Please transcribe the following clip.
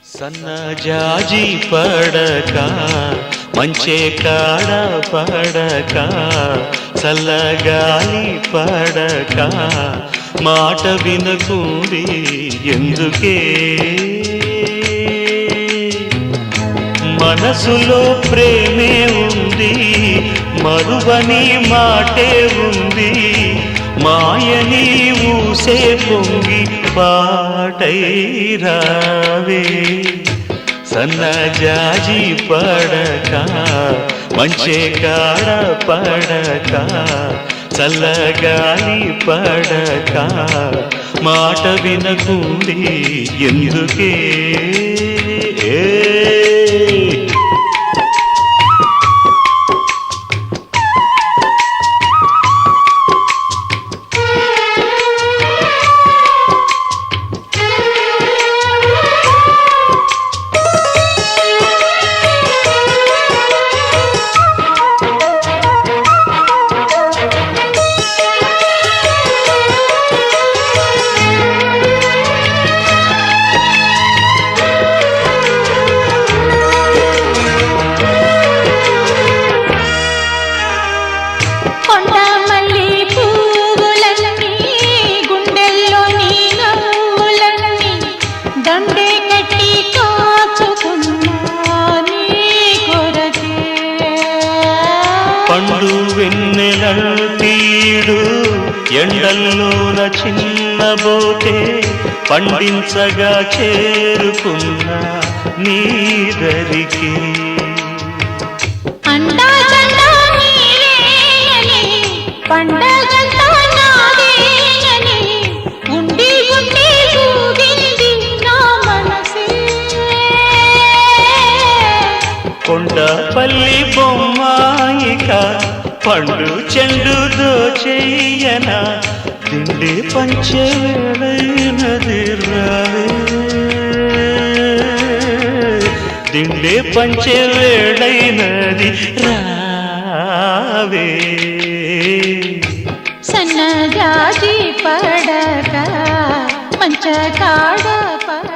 సన్నజాజి పడక మంచే కాడ పడక చల్లగాలి పడక మాట వినకుండి ఎందుకే మనసులో ప్రేమే ఉంది మరువని మాటే ఉంది మాయని ఊసే పొంగి పాటై రావే సన్నజాజి పడక మంచే కాడ పడక చల్లగాలి పడక మాట వినకుండి ఎందుకే పండు వెన్నెలంటీడు ఎండల్లోన చిన్నబోతే పండించగా చేరుకున్న నీదరికి కొండపల్లి బొమ్మాయిక పండు చెండు దోచెయ్యన దిండి పంచే వేళైనది రావే దిండి పంచే వేళైనది రావే సన్నజాజి పడక మంచ కాడ పడ